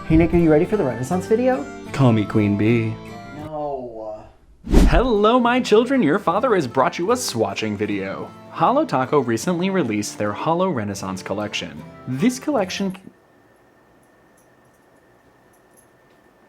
Hey Nick, are you ready for the Renaissance video? Call me Queen Bee. No. Hello my children, your father has brought you a swatching video. Holo Taco recently released their Holo Renaissance collection. This collection...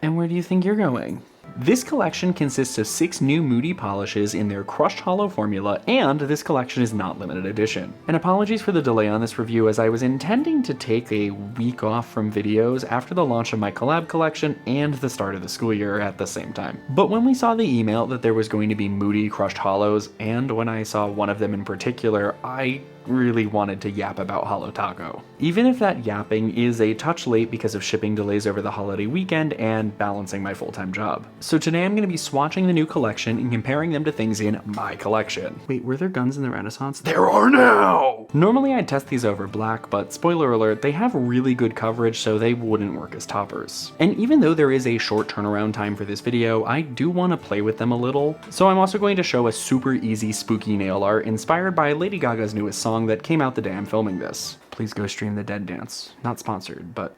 And where do you think you're going? This collection consists of 6 new moody polishes in their crushed holo formula, and this collection is not limited edition. And apologies for the delay on this review, as I was intending to take a week off from videos after the launch of my collab collection and the start of the school year at the same time. But when we saw the email that there was going to be moody crushed holos, and when I saw one of them in particular, I really wanted to yap about Holo Taco. Even if that yapping is a touch late because of shipping delays over the holiday weekend and balancing my full-time job. So today I'm going to be swatching the new collection and comparing them to things in my collection. Wait, were there guns in the Renaissance? There are now! Normally I'd test these over black, but spoiler alert, they have really good coverage, so they wouldn't work as toppers. And even though there is a short turnaround time for this video, I do want to play with them a little. So I'm also going to show a super easy spooky nail art inspired by Lady Gaga's newest song that came out the day I'm filming this. Please go stream the Dead Dance. Not sponsored, but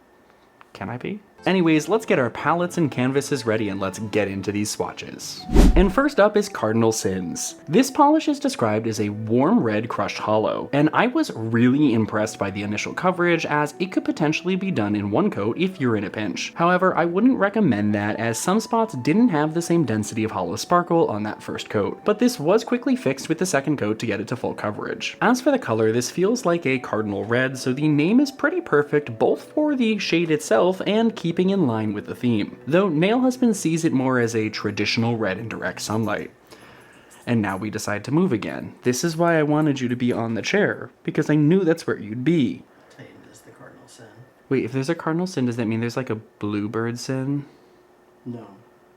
can I be? Anyways, let's get our palettes and canvases ready and let's get into these swatches. And first up is Cardinal Sins. This polish is described as a warm red crushed holo, and I was really impressed by the initial coverage, as it could potentially be done in one coat if you're in a pinch. However, I wouldn't recommend that, as some spots didn't have the same density of holo sparkle on that first coat, but this was quickly fixed with the second coat to get it to full coverage. As for the color, this feels like a cardinal red, so the name is pretty perfect both for the shade itself and keeping in line with the theme, though Nail Husband sees it more as a traditional red in direct sunlight. And now we decide to move again. This is why I wanted you to be on the chair, because I knew that's where you'd be. Titan is the Cardinal Sin. Wait, if there's a Cardinal Sin, does that mean there's like a Bluebird Sin? No.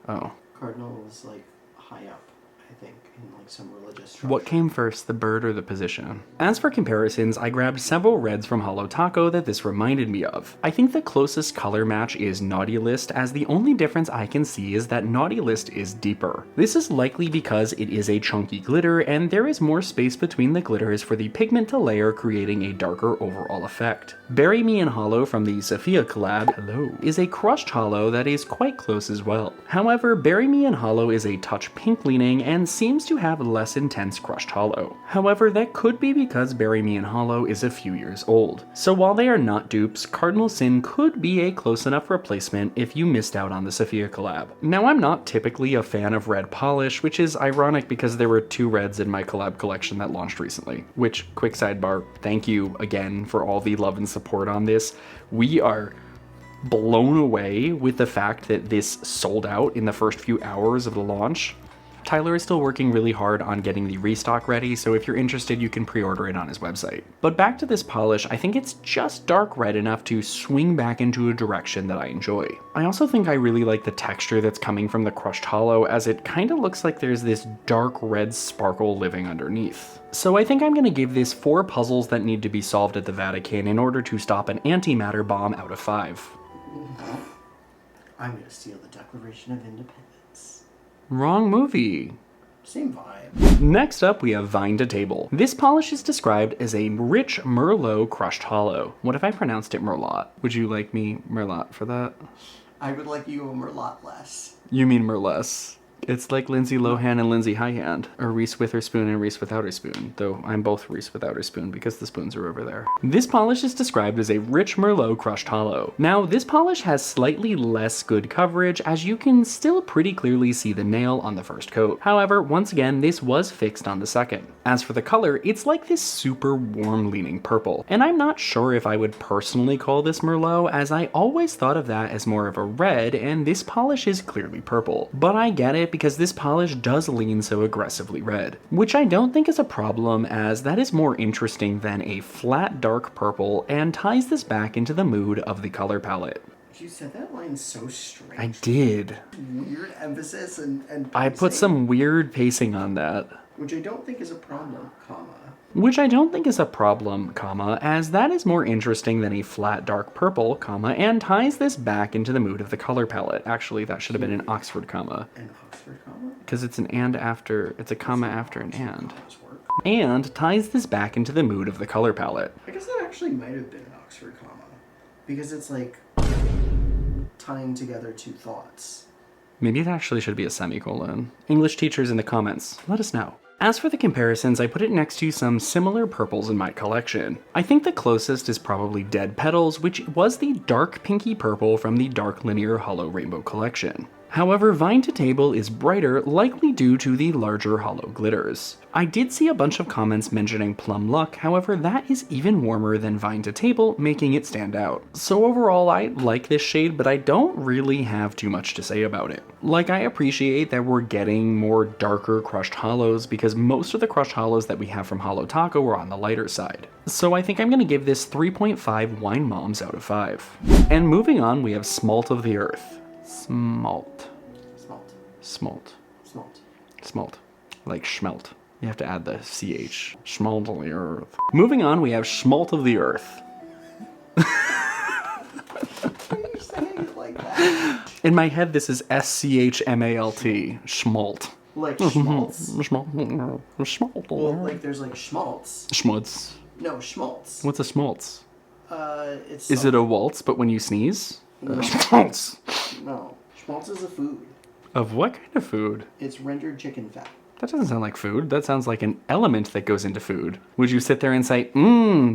Oh. Cardinal is like high up, I think, in like some religious structure. What came first, the bird or the position? As for comparisons, I grabbed several reds from Holo Taco that this reminded me of. I think the closest color match is Naughty List, as the only difference I can see is that Naughty List is deeper. This is likely because it is a chunky glitter and there is more space between the glitters for the pigment to layer, creating a darker overall effect. Bury Me in Holo from the Sophia collab, hello, is a crushed holo that is quite close as well. However, Bury Me in Holo is a touch pink leaning and seems to have less intense crushed holo. However, that could be because Bury Me in Holo is a few years old. So while they are not dupes, Cardinal Sin could be a close enough replacement if you missed out on the Sophia collab. Now, I'm not typically a fan of red polish, which is ironic because there were 2 reds in my collab collection that launched recently. Which, quick sidebar, thank you again for all the love and support on this. We are blown away with the fact that this sold out in the first few hours of the launch. Tyler is still working really hard on getting the restock ready, so if you're interested, you can pre-order it on his website. But back to this polish, I think it's just dark red enough to swing back into a direction that I enjoy. I also think I really like the texture that's coming from the crushed holo, as it kind of looks like there's this dark red sparkle living underneath. So I think I'm going to give this 4 puzzles that need to be solved at the Vatican in order to stop an antimatter bomb out of 5. I'm gonna steal the Declaration of Independence. Wrong movie. Same vibe. Next up, we have Vine to Table. This polish is described as a rich Merlot crushed holo. What if I pronounced it Merlot? Would you like me Merlot for that? I would like you a Merlot less. You mean Merless. It's like Lindsay Lohan and Lindsay Highhand, or Reese Witherspoon and Reese Without Her Spoon, though I'm both Reese Without Her Spoon because the spoons are over there. This polish is described as a rich Merlot crushed holo. Now, this polish has slightly less good coverage, as you can still pretty clearly see the nail on the first coat. However, once again, this was fixed on the second. As for the color, it's like this super warm leaning purple, and I'm not sure if I would personally call this Merlot, as I always thought of that as more of a red, and this polish is clearly purple. But I get it, because this polish does lean so aggressively red, which I don't think is a problem, as that is more interesting than a flat dark purple and ties this back into the mood of the color palette. You said that line so strange. I did. Weird emphasis and I put some weird pacing on that. Which I don't think is a problem, comma. Which I don't think is a problem, comma, as that is more interesting than a flat dark purple, comma, and ties this back into the mood of the color palette. Actually, that should have been an Oxford comma. An Oxford comma? Because it's an and after, it's a comma after an and. And ties this back into the mood of the color palette. I guess that actually might have been an Oxford comma. Because it's like tying together two thoughts. Maybe it actually should be a semicolon. English teachers in the comments, let us know. As for the comparisons, I put it next to some similar purples in my collection. I think the closest is probably Dead Petals, which was the dark pinky purple from the Dark Linear Holo Rainbow collection. However, Vine to Table is brighter, likely due to the larger holo glitters. I did see a bunch of comments mentioning Plum Luck, however that is even warmer than Vine to Table, making it stand out. So overall I like this shade, but I don't really have too much to say about it. Like, I appreciate that we're getting more darker crushed holos because most of the crushed holos that we have from Holo Taco are on the lighter side. So I think I'm gonna give this 3.5 wine moms out of 5. And moving on, we have Smalt of the Earth. Smalt. Like schmelt. You have to add the CH. Smalt of the Earth. Moving on, we have Smalt of the Earth. Why are you saying it like that? In my head, this is SCHMALT. Schmalt. Like schmaltz? Schmalt. Well, like there's like schmaltz. Schmutz. No, schmaltz. What's a schmaltz? It's... Is it a waltz, but when you sneeze? No. Schmaltz. No. Schmaltz is a food. Of what kind of food? It's rendered chicken fat. That doesn't sound like food. That sounds like an element that goes into food. Would you sit there and say,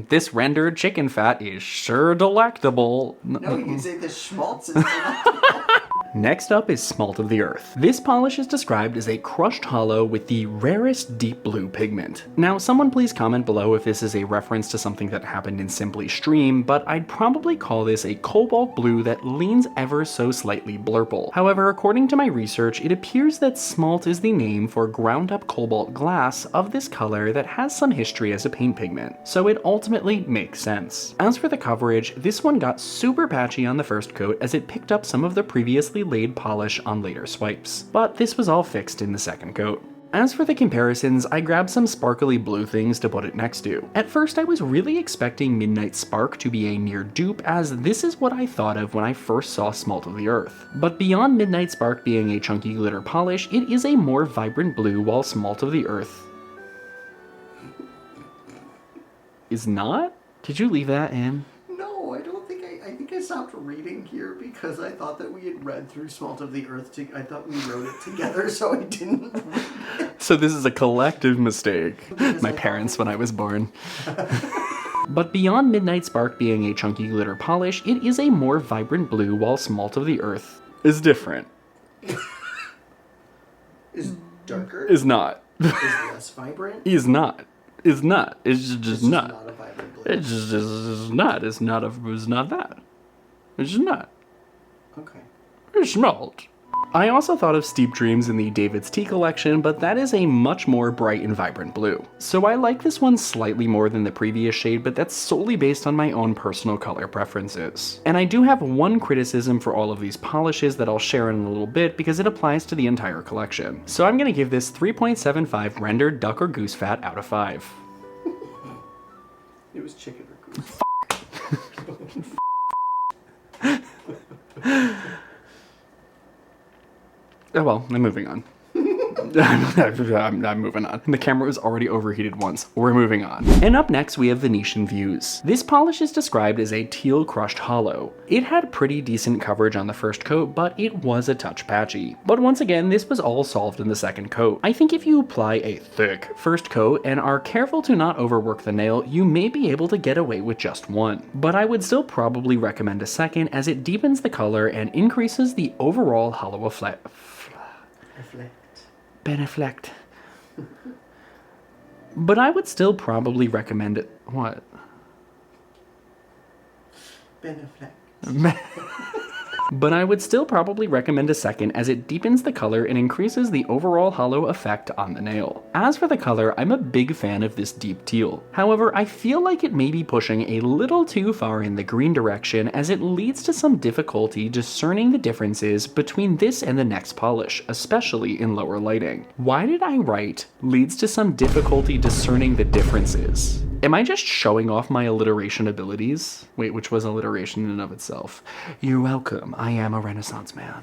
this rendered chicken fat is sure delectable? No, you'd say the schmaltz is delectable. Next up is Smalt of the Earth. This polish is described as a crushed holo with the rarest deep blue pigment. Now, someone please comment below if this is a reference to something that happened in Simply Stream, but I'd probably call this a cobalt blue that leans ever so slightly blurple. However, according to my research, it appears that smalt is the name for ground up cobalt glass of this color that has some history as a paint pigment, so it ultimately makes sense. As for the coverage, this one got super patchy on the first coat as it picked up some of the previously laid polish on later swipes, but this was all fixed in the second coat. As for the comparisons, I grabbed some sparkly blue things to put it next to. At first I was really expecting Midnight Spark to be a near dupe, as this is what I thought of when I first saw Smalt of the Earth. But beyond Midnight Spark being a chunky glitter polish, it is a more vibrant blue, while Smalt of the Earth is not? Did you leave that in? No, I don't think I think I stopped reading here because I thought that we had read through Smalt of the Earth. I thought we wrote it together, so I didn't read it. So this is a collective mistake. My parents when I was born. But beyond Midnight Spark being a chunky glitter polish, it is a more vibrant blue, while Smalt of the Earth is different. Is darker? Is not. Is less vibrant? Is not. Is not. It's just not. Not a vibrant blue. It's just not. It's not that. It's just not. Okay. It's smalt. I also thought of Steep Dreams in the David's Tea collection, but that is a much more bright and vibrant blue. So I like this one slightly more than the previous shade, but that's solely based on my own personal color preferences. And I do have one criticism for all of these polishes that I'll share in a little bit because it applies to the entire collection. So I'm gonna give this 3.75 rendered duck or goose fat out of 5. It was chicken or goose. Oh well, I'm moving on. I'm moving on. The camera was already overheated once. We're moving on. And up next we have Venetian Views. This polish is described as a teal crushed holo. It had pretty decent coverage on the first coat, but it was a touch patchy. But once again, this was all solved in the second coat. I think if you apply a thick first coat and are careful to not overwork the nail, you may be able to get away with just one. But I would still probably recommend a second, as it deepens the color and increases the overall holo effect. Beneflect. But I would still probably recommend it. What? Beneflect. But I would still probably recommend a second, as it deepens the color and increases the overall holo effect on the nail. As for the color, I'm a big fan of this deep teal. However, I feel like it may be pushing a little too far in the green direction, as it leads to some difficulty discerning the differences between this and the next polish, especially in lower lighting. Why did I write leads to some difficulty discerning the differences? Am I just showing off my alliteration abilities? Wait, which was alliteration in and of itself. You're welcome, I am a Renaissance man.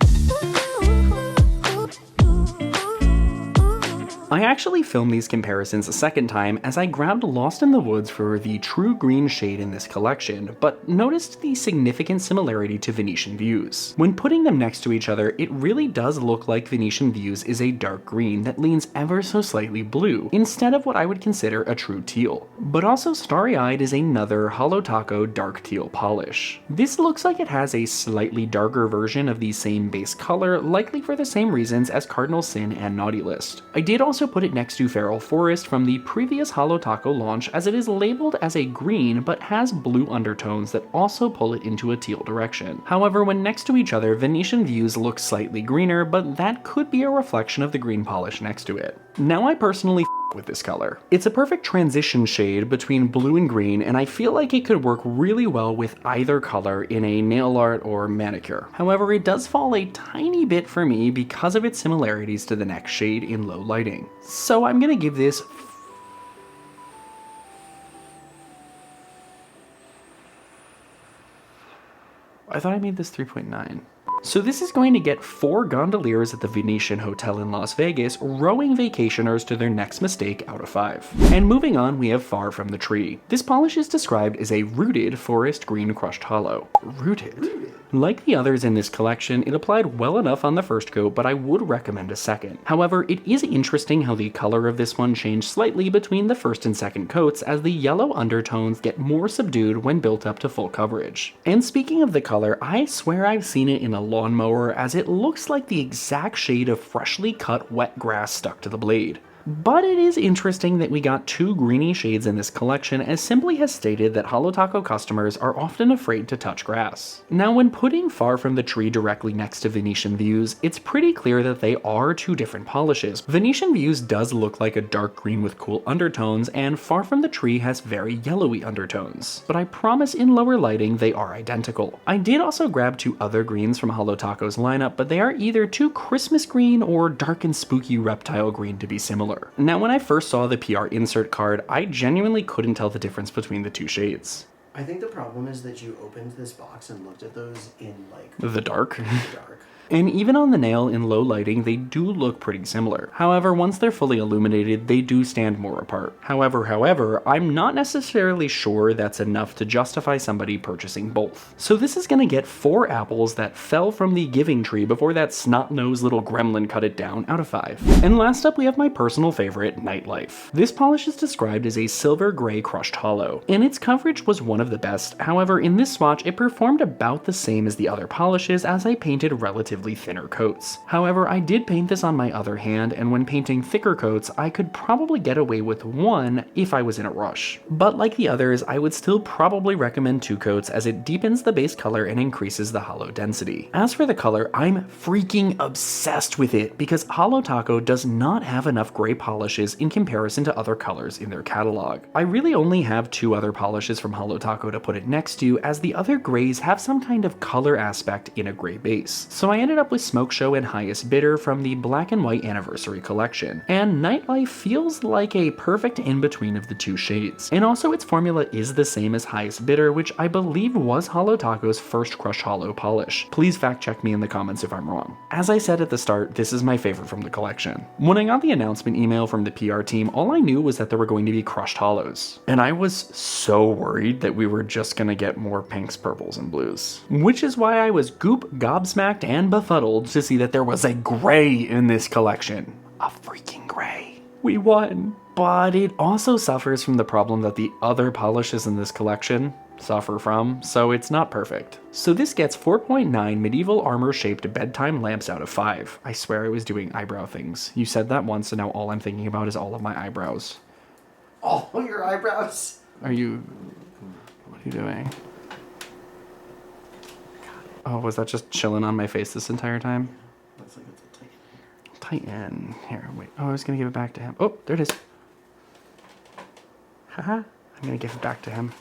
I actually filmed these comparisons a second time as I grabbed Lost in the Woods for the true green shade in this collection, but noticed the significant similarity to Venetian Views. When putting them next to each other, it really does look like Venetian Views is a dark green that leans ever so slightly blue, instead of what I would consider a true teal. But also Starry Eyed is another Holo Taco dark teal polish. This looks like it has a slightly darker version of the same base color, likely for the same reasons as Cardinal Sin and Naughty List. I did also put it next to Feral Forest from the previous Holo Taco launch, as it is labeled as a green but has blue undertones that also pull it into a teal direction. However, when next to each other, Venetian Views looks slightly greener, but that could be a reflection of the green polish next to it. Now I personally with this color. It's a perfect transition shade between blue and green, and I feel like it could work really well with either color in a nail art or manicure. However, it does fall a tiny bit for me because of its similarities to the next shade in low lighting. So I'm gonna give this I thought I made this 3.9. So this is going to get 4 gondoliers at the Venetian Hotel in Las Vegas, rowing vacationers to their next mistake out of 5. And moving on, we have Far From the Tree. This polish is described as a rooted forest green crushed hollow. Rooted? Like the others in this collection, it applied well enough on the first coat, but I would recommend a second. However, it is interesting how the color of this one changed slightly between the first and second coats, as the yellow undertones get more subdued when built up to full coverage. And speaking of the color, I swear I've seen it in a lawnmower, as it looks like the exact shade of freshly cut wet grass stuck to the blade. But it is interesting that we got 2 greeny shades in this collection, as Simply has stated that Holo Taco customers are often afraid to touch grass. Now, when putting Far From the Tree directly next to Venetian Views, it's pretty clear that they are 2 different polishes. Venetian Views does look like a dark green with cool undertones, and Far From the Tree has very yellowy undertones. But I promise in lower lighting they are identical. I did also grab 2 other greens from Holo Taco's lineup, but they are either too Christmas green or dark and spooky reptile green to be similar. Now, when I first saw the PR insert card, I genuinely couldn't tell the difference between the 2 shades. I think the problem is that you opened this box and looked at those in, like... The dark? The dark. And even on the nail in low lighting, they do look pretty similar. However, once they're fully illuminated, they do stand more apart. However, I'm not necessarily sure that's enough to justify somebody purchasing both. So this is gonna get 4 apples that fell from the giving tree before that snot-nosed little gremlin cut it down out of 5. And last up, we have my personal favorite, Nightlife. This polish is described as a silver gray crushed hollow, and its coverage was one of the best. However, in this swatch, it performed about the same as the other polishes, as I painted relatively thinner coats. However, I did paint this on my other hand, and when painting thicker coats, I could probably get away with 1 if I was in a rush. But like the others, I would still probably recommend 2 coats, as it deepens the base color and increases the hollow density. As for the color, I'm freaking obsessed with it, because Holo Taco does not have enough gray polishes in comparison to other colors in their catalog. I really only have 2 other polishes from Holo Taco to put it next to, as the other grays have some kind of color aspect in a gray base. So I ended up with Smoke Show and Highest Bidder from the Black and White Anniversary collection, and Nightlife feels like a perfect in-between of the 2 shades. And also its formula is the same as Highest Bidder, which I believe was Holo Taco's first crushed hollow polish. Please fact check me in the comments if I'm wrong. As I said at the start, this is my favorite from the collection. When I got the announcement email from the PR team, all I knew was that there were going to be crushed hollows. And I was so worried that we were just gonna get more pinks, purples, and blues. Which is why I was gobsmacked and befuddled to see that there was a gray in this collection. A freaking gray. We won. But it also suffers from the problem that the other polishes in this collection suffer from, so it's not perfect. So this gets 4.9 medieval armor shaped bedtime lamps out of 5. I swear I was doing eyebrow things. You said that once, and now all I'm thinking about is all of my eyebrows. All your eyebrows? What are you doing? Oh, was that just chilling on my face this entire time? Looks like it's a Tighten. Here, wait. Oh, I was gonna give it back to him. Oh, there it is. Haha. I'm gonna give it back to him.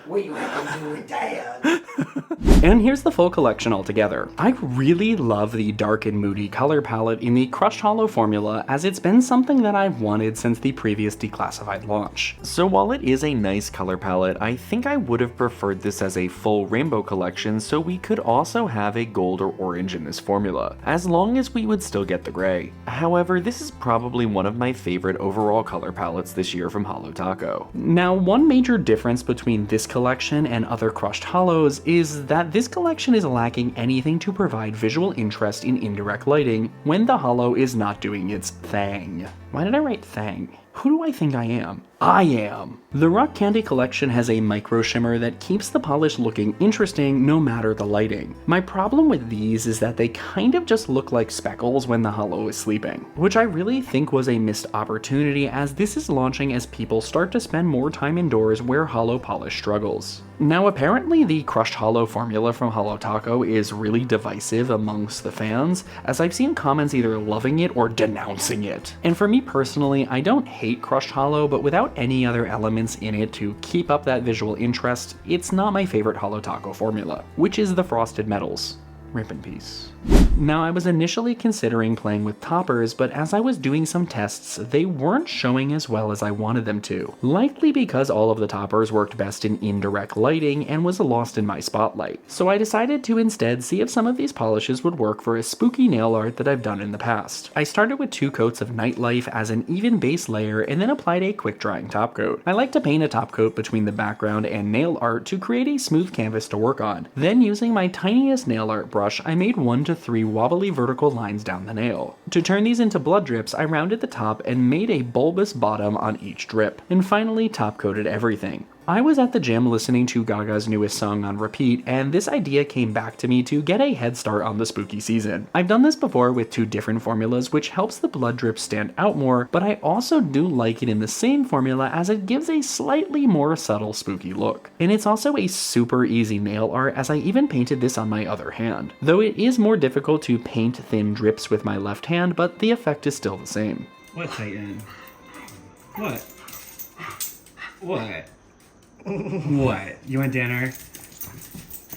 What you have to do with Dad? And here's the full collection altogether. I really love the dark and moody color palette in the Crushed Holo formula, as it's been something that I've wanted since the previous declassified launch. So while it is a nice color palette, I think I would have preferred this as a full rainbow collection so we could also have a gold or orange in this formula, as long as we would still get the gray. However, this is probably one of my favorite overall color palettes this year from Holo Taco. Now, one major difference between this collection and other Crushed Holos is that this collection is lacking anything to provide visual interest in indirect lighting when the holo is not doing its thing. Why did I write thang? Who do I think I am? I am! The Rock Candy collection has a micro shimmer that keeps the polish looking interesting no matter the lighting. My problem with these is that they kind of just look like speckles when the holo is sleeping, which I really think was a missed opportunity, as this is launching as people start to spend more time indoors where holo polish struggles. Now, apparently the Crushed Holo formula from Holo Taco is really divisive amongst the fans, as I've seen comments either loving it or denouncing it. And for me personally, I don't hate Crushed Holo, but without any other elements in it to keep up that visual interest, it's not my favorite Holo Taco formula, which is the Frosted Metals. Rip in peace. Now, I was initially considering playing with toppers, but as I was doing some tests, they weren't showing as well as I wanted them to, likely because all of the toppers worked best in indirect lighting and was lost in my spotlight. So I decided to instead see if some of these polishes would work for a spooky nail art that I've done in the past. I started with 2 coats of Nightlife as an even base layer and then applied a quick drying top coat. I like to paint a top coat between the background and nail art to create a smooth canvas to work on. Then, using my tiniest nail art brush, I made 1 to 3 wobbly vertical lines down the nail. To turn these into blood drips, I rounded the top and made a bulbous bottom on each drip, and finally top coated everything. I was at the gym listening to Gaga's newest song on repeat, and this idea came back to me to get a head start on the spooky season. I've done this before with 2 different formulas, which helps the blood drips stand out more, but I also do like it in the same formula as it gives a slightly more subtle spooky look. And it's also a super easy nail art, as I even painted this on my other hand. Though it is more difficult to paint thin drips with my left hand, but the effect is still the same. What, Titan? What? What? What? You want dinner?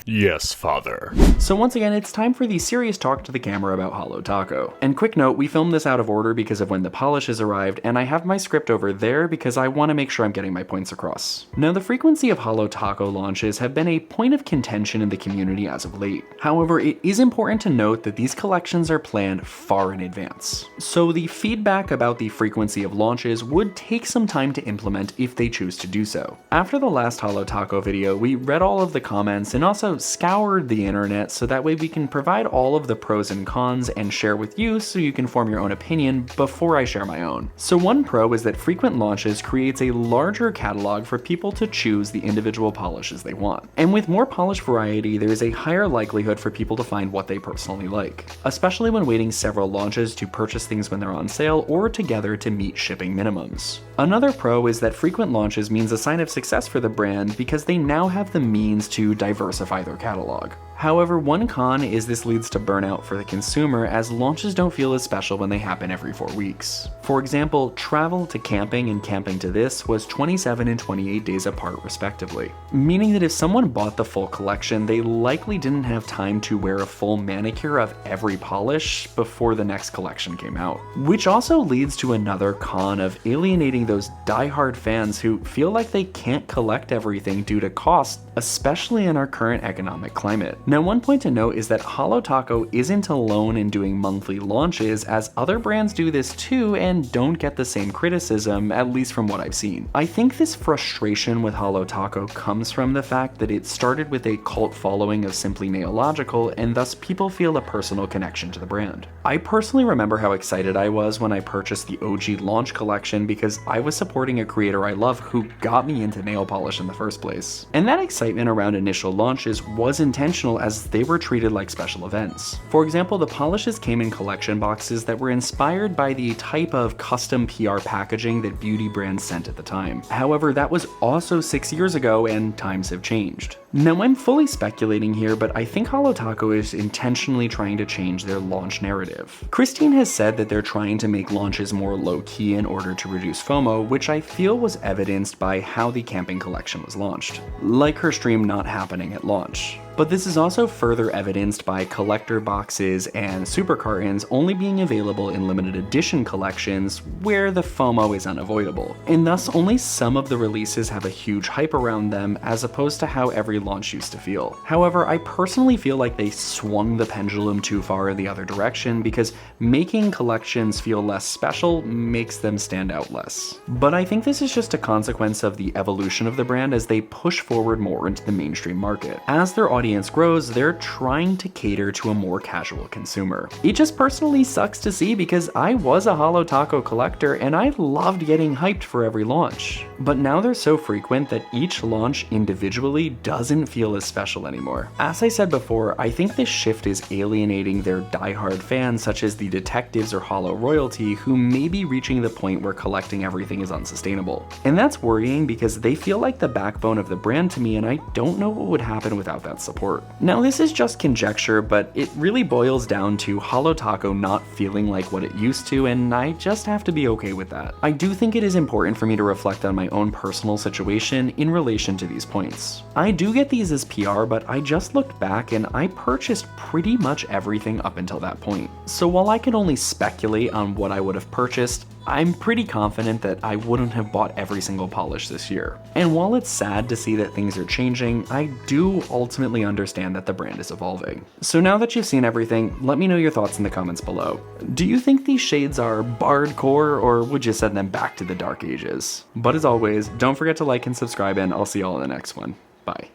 Yes, father. So once again, it's time for the serious talk to the camera about Holo Taco. And quick note, we filmed this out of order because of when the polishes arrived, and I have my script over there because I want to make sure I'm getting my points across. Now, the frequency of Holo Taco launches have been a point of contention in the community as of late. However, it is important to note that these collections are planned far in advance. So the feedback about the frequency of launches would take some time to implement if they choose to do so. After the last Holo Taco video, we read all of the comments and also scoured the internet so that way we can provide all of the pros and cons and share with you so you can form your own opinion before I share my own. So one pro is that frequent launches creates a larger catalog for people to choose the individual polishes they want. And with more polish variety, there is a higher likelihood for people to find what they personally like, especially when waiting several launches to purchase things when they're on sale or together to meet shipping minimums. Another pro is that frequent launches means a sign of success for the brand because they now have the means to diversify their catalog. However, one con is this leads to burnout for the consumer, as launches don't feel as special when they happen every 4 weeks. For example, Travel to Camping and Camping to This was 27 and 28 days apart respectively, meaning that if someone bought the full collection, they likely didn't have time to wear a full manicure of every polish before the next collection came out. Which also leads to another con of alienating those die-hard fans who feel like they can't collect everything due to cost, especially in our current economic climate. Now, one point to note is that Holo Taco isn't alone in doing monthly launches, as other brands do this too and don't get the same criticism, at least from what I've seen. I think this frustration with Holo Taco comes from the fact that it started with a cult following of simply Nailogical, and thus people feel a personal connection to the brand. I personally remember how excited I was when I purchased the OG launch collection because I was supporting a creator I love who got me into nail polish in the first place. And that excitement around initial launches was intentional, as they were treated like special events. For example, the polishes came in collection boxes that were inspired by the type of custom PR packaging that beauty brands sent at the time. However, that was also 6 years ago and times have changed. Now, I'm fully speculating here, but I think Holo Taco is intentionally trying to change their launch narrative. Christine has said that they're trying to make launches more low-key in order to reduce FOMO, which I feel was evidenced by how the camping collection was launched, like her stream not happening at launch. But this is also further evidenced by collector boxes and super cartons only being available in limited edition collections where the FOMO is unavoidable, and thus only some of the releases have a huge hype around them as opposed to how every launch used to feel. However, I personally feel like they swung the pendulum too far in the other direction because making collections feel less special makes them stand out less. But I think this is just a consequence of the evolution of the brand as they push forward more into the mainstream market. As their audience grows, they're trying to cater to a more casual consumer. It just personally sucks to see because I was a Holo Taco collector and I loved getting hyped for every launch. But now they're so frequent that each launch individually doesn't feel as special anymore. As I said before, I think this shift is alienating their diehard fans such as the detectives or Holo royalty who may be reaching the point where collecting everything is unsustainable. And that's worrying because they feel like the backbone of the brand to me and I don't know what would happen without that support. Now this is just conjecture, but it really boils down to Holo Taco not feeling like what it used to, and I just have to be okay with that. I do think it is important for me to reflect on my own personal situation in relation to these points. I do get these as PR, but I just looked back and I purchased pretty much everything up until that point. So while I can only speculate on what I would have purchased, I'm pretty confident that I wouldn't have bought every single polish this year. And while it's sad to see that things are changing, I do ultimately understand that the brand is evolving. So now that you've seen everything, let me know your thoughts in the comments below. Do you think these shades are bardcore, or would you send them back to the dark ages? But as always, don't forget to like and subscribe, and I'll see y'all in the next one. Bye.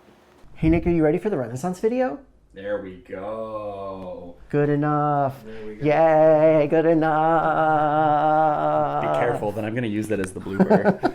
Hey Nick, are you ready for the Renaissance video? There we go. Good enough. There we go. Yay, good enough. Be careful, then I'm gonna use that as the blooper.